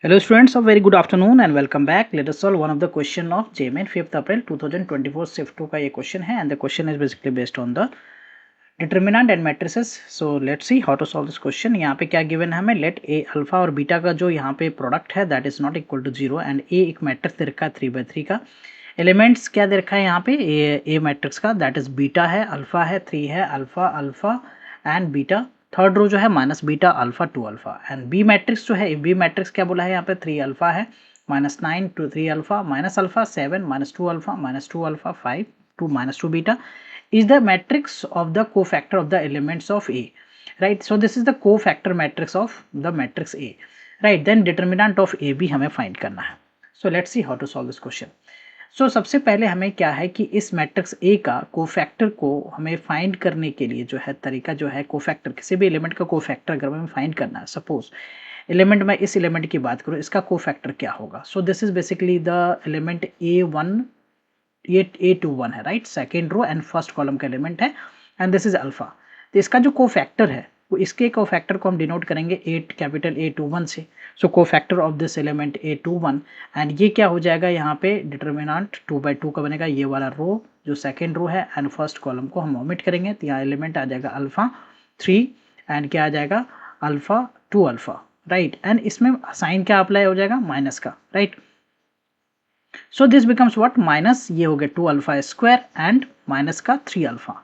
Hello students, a very good afternoon and welcome back. Let us solve one of the question of JMN 5th April 2024 Shift 2 का ये question है and the question is basically based on the determinant and matrices. So let's see how to solve this question. यहाँ पे क्या given है हमें let a alpha और beta का जो यहाँ पे product है that is not equal to 0 and a एक matrix दे रखा है 3/3 का. Elements क्या दे रखा है यहाँ पे a matrix का that is beta है, alpha है, 3 है, alpha and beta. Third row जो है minus beta alpha 2 alpha and B matrix जो है बी मैट्रिक्स क्या बोला है यहाँ पे 3 अल्फा है -9 to 3 alpha -alpha 7 -2 alpha -2 alpha 5 2 -2 beta is the matrix of the cofactor of the elements of A, right? So this is the cofactor matrix of the matrix A, right? Then determinant of A भी हमें find करना है. So let's see how to solve this question. सो सबसे पहले हमें क्या है कि इस मैट्रिक्स ए का कोफैक्टर को हमें फाइंड करने के लिए जो है तरीका जो है कोफैक्टर किसी भी एलिमेंट का कोफैक्टर अगर हमें फाइंड करना है सपोज एलिमेंट में इस एलिमेंट की बात करूँ इसका कोफैक्टर क्या होगा. So this is basically the element A21 है right second row and first column का एलिमेंट है एंड दिस इज अल्फा. तो इसका जो कोफैक्टर है वो इसके कोफैक्टर को हम डिनोट करेंगे कैपिटल A21 से. So cofactor of this element A21 and ये क्या हो जाएगा यहाँ पे डिटर्मिनेंट 2/2 का बनेगा ये वाला रो जो सेकेंड रो है एंड फर्स्ट कॉलम को हम ओमिट करेंगे तो यहाँ एलिमेंट आ जाएगा अल्फा 3 एंड क्या आ जाएगा अल्फा 2 अल्फा राइट एंड इसमें साइन क्या अप्लाई हो जाएगा माइनस का right. So this becomes what minus ये हो गया 2 अल्फा स्क्वायर एंड माइनस का 3 अल्फा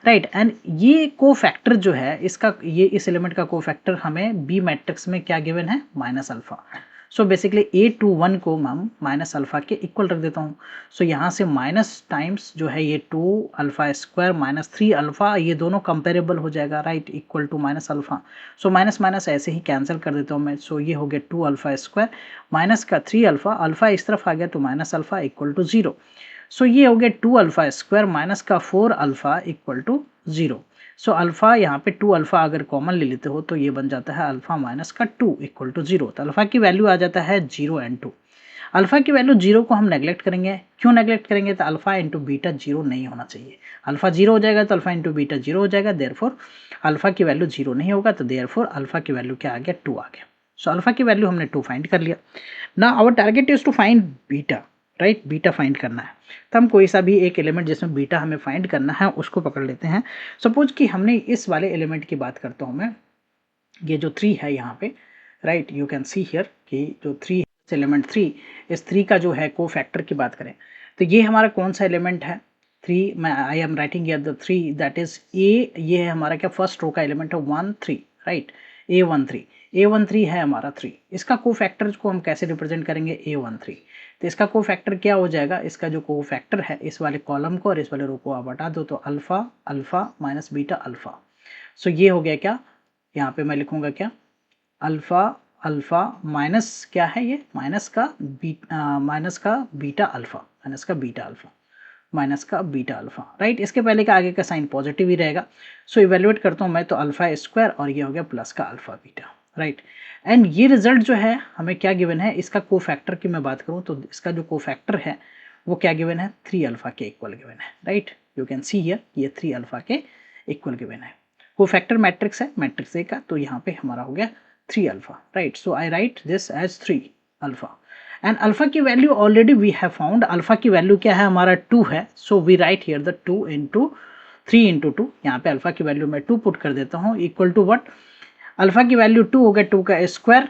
राइट एंड ये कोफैक्टर जो है इसका ये इस एलिमेंट का कोफैक्टर हमें बी मैट्रिक्स में क्या गिवन है minus alpha. So basically A21 को हम माइनस अल्फा के इक्वल रख देता हूँ. सो यहाँ से माइनस टाइम्स जो है ये 2 अल्फा स्क्वायर -3 अल्फा ये दोनों कंपेरेबल हो जाएगा right equal to minus alpha. So minus minus ऐसे ही कैंसिल कर देता हूँ मैं. सो ये हो गया 2 अल्फा स्क्वायर माइनस का 3 अल्फा अल्फा इस तरफ आ गया तो minus alpha equal to 0. So ये हो गया 2 अल्फा स्क्वायर माइनस का 4 alpha equal to 0. So alpha यहाँ पे 2 अल्फा अगर कॉमन ले लेते हो तो ये बन जाता है अल्फा माइनस का 2 इक्वल टू 0. तो अल्फा की वैल्यू आ जाता है 0 एंड 2. अल्फा की वैल्यू 0 को हम नेग्लेक्ट करेंगे. क्यों नेग्लेक्ट करेंगे तो अल्फा इंटू बीटा 0 नहीं होना चाहिए. अल्फा 0 हो जाएगा तो अल्फा इंटू बीटा 0 हो जाएगा देयरफॉर अल्फा की वैल्यू 0 नहीं होगा तो देयरफॉर अल्फा की वैल्यू क्या आ गया 2 आ गया. सो अल्फा की वैल्यू हमने 2 फाइंड कर लिया. ना our target is to find beta right beta find करना है. तो हम कोई सा भी एक एलिमेंट जिसमें बीटा हमें फाइंड करना है उसको पकड़ लेते हैं. सपोज कि हमने इस वाले एलिमेंट की बात करता हूँ मैं ये जो 3 है यहाँ पे right you can see here कि जो 3 एलिमेंट 3 इस 3 का जो है कोफैक्टर की बात करें तो ये हमारा कौन सा एलिमेंट है 3 मैं I am writing here the 3 that is a ये है हमारा क्या फर्स्ट रो का एलिमेंट है 1 3 राइट A13 है हमारा 3. इसका कोफैक्टर को हम कैसे रिप्रेजेंट करेंगे A13. तो इसका कोफैक्टर क्या हो जाएगा इसका जो कोफैक्टर है इस वाले कॉलम को और इस वाले रो को आप हटा दो तो alpha alpha minus beta alpha. So ये हो गया क्या यहाँ पे मैं लिखूंगा क्या अल्फा अल्फा माइनस क्या है ये माइनस का बीटा अल्फा राइट. इसके पहले का आगे का साइन पॉजिटिव ही रहेगा. सो इवेल्युएट करता हूँ मैं तो अल्फा स्क्वायर और ये हो गया प्लस का अल्फा बीटा राइट. एंड ये रिजल्ट जो है हमें क्या गिवन है इसका कोफैक्टर की मैं बात करूँ तो इसका जो कोफैक्टर है वो क्या गिवन है 3 अल्फा के इक्वल गिवन है right. You can see here ये 3 अल्फा के इक्वल गिवन है. कोफैक्टर मैट्रिक्स है मैट्रिक्स ए का तो यहाँ पे हमारा हो गया 3 alpha right. So I write this as 3 alpha and alpha की value already we have found. Alpha की वैल्यू क्या है हमारा 2 है. So we write here the 2 into 3 into 2 यहाँ पे अल्फा की वैल्यू मैं 2 पुट कर देता हूँ इक्वल टू व्हाट अल्फा की वैल्यू 2 हो गया 2 का स्क्वायर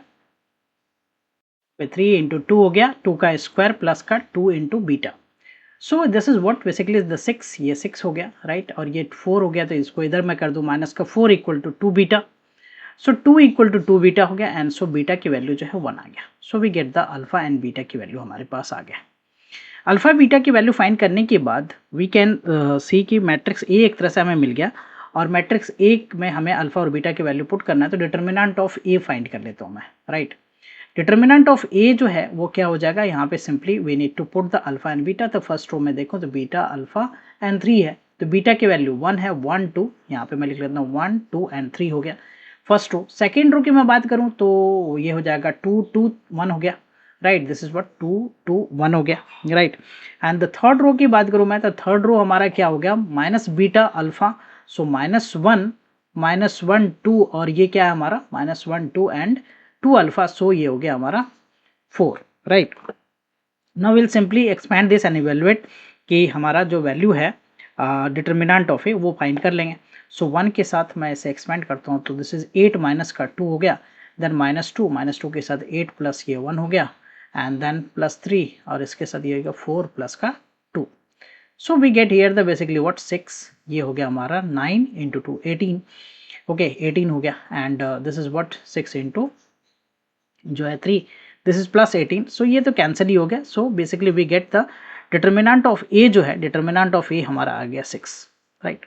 3 इंटू 2 हो गया 2 का स्क्वायर प्लस का 2 into beta. So this is what basically the 6 ये 6 हो गया राइट और ये 4 हो गया तो इसको इधर मैं कर दूं माइनस का 4 equal to 2 beta. So 2 equal to 2 beta हो गया एंड सो बीटा की वैल्यू जो है 1 आ गया. So we get the alpha and beta की वैल्यू हमारे पास आ गया. अल्फा बीटा की वैल्यू फाइंड करने के बाद वी कैन सी कि मैट्रिक्स ए एक तरह से हमें मिल गया और मैट्रिक्स ए में हमें अल्फा और बीटा की वैल्यू पुट करना है तो डिटर्मिनेंट ऑफ ए फाइंड कर लेता हूँ मैं राइट. डिटर्मिनेंट ऑफ ए जो है वो क्या हो जाएगा यहाँ पे simply we need to put the alpha and beta. तो फर्स्ट रो में देखो तो बीटा अल्फा एंड 3 है तो बीटा की वैल्यू 1 है 1 2 यहाँ पे मैं लिख लेता हूँ 1 2 एंड 3 हो गया फर्स्ट रो. सेकेंड रो की मैं बात करूँ तो ये हो जाएगा 2 2 1 हो गया राइट. दिस इज व्हाट 2 2 1 हो गया right. And the third row की बात करूँ मैं तो थर्ड रो हमारा क्या हो गया माइनस बीटा अल्फा. सो -1 -1 2 और ये क्या है हमारा -1 2 एंड 2 अल्फा. सो ये हो गया हमारा 4, right. Now will simply expand this and evaluate कि हमारा जो वैल्यू है डिटर्मिनेंट ऑफ ए वो फाइंड कर लेंगे। सो 1 के साथ मैं इसे एक्सपेंड करता हूँ तो दिस इज 8 माइनस का 2 हो गया, देन -2 के साथ 8 प्लस ये 1 हो गया, एंड देन +3 और इसके साथ ये होगा 4 प्लस का 2। So we get here the basically what 6, ये हो गया हमारा 9 इंटू 2 18, ओके 18 हो गया, and this is what 6 into जो है 3, दिस इज +18। सो ये तो कैंसिल ही हो गया। So basically we get the determinant of A जो है, डिटर्मिनेंट ऑफ ए हमारा आ गया 6, राइट।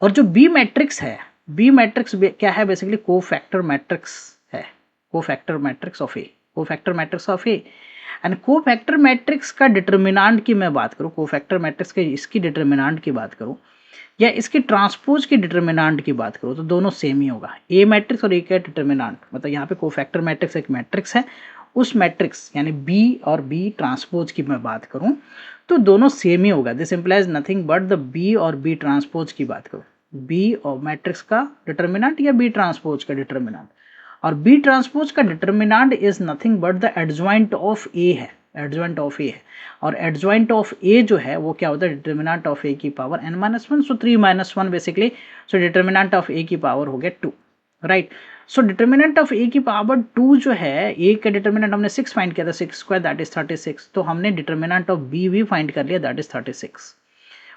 और जो बी मैट्रिक्स है, बी मैट्रिक्स क्या है, बेसिकली कोफैक्टर मैट्रिक्स है, cofactor matrix of A, cofactor matrix of A. And cofactor matrix का डिटर्मिनेंट की मैं बात करूं, कोफैक्टर मैट्रिक्स के इसकी डिटर्मिनेंट की बात करूं या इसकी ट्रांसपोज की डिटर्मिनेंट की बात करूं तो दोनों सेम ही होगा। ए मैट्रिक्स और ए का डिटर्मिनेंट, मतलब यहाँ पे कोफैक्टर मैट्रिक्स एक मैट्रिक्स है, उस मैट्रिक्स यानी बी और बी ट्रांसपोज की मैं बात करूं तो दोनों सेम ही होगा। This implies nothing but the B और बी ट्रांसपोज की बात करूं, बी और मैट्रिक्स का डिटर्मिनेंट या बी ट्रांसपोज का डिटर्मिनेंट, और बी ट्रांसपोज का determinant is nothing but the adjoint of A है, एडजॉइंट ऑफ ए है। और एडजॉइंट ऑफ ए जो है वो क्या होता है, डिटर्मिनेंट ऑफ ए की power n-1, so 3 - 1 basically, so determinant of A की पावर हो गया 2, right. So determinant of A की पावर 2 जो है, ए का डिटर्मिनेंट हमने 6 फाइंड किया था, 6 स्क्वायर दैट इज 36, तो हमने डिटर्मिनेंट ऑफ बी भी फाइंड कर लिया, that is 36।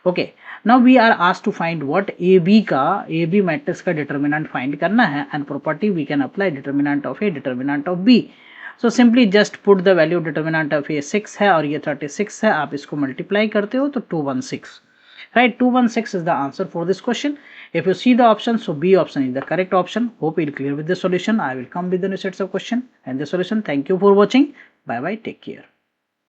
Okay, now we are asked to find what A B matrix का डिटर्मिनेंट फाइंड करना है, and property we can apply determinant of A, determinant of B. So simply just put the value determinant of A 6 है और ये 36 है, आप इसको multiply करते हो तो 216, right? 216 is the answer for this question. If you see the option, so B option is the correct option. Hope you're clear with the solution. I will come with the new sets of question and the solution. Thank you for watching. Bye bye, take care.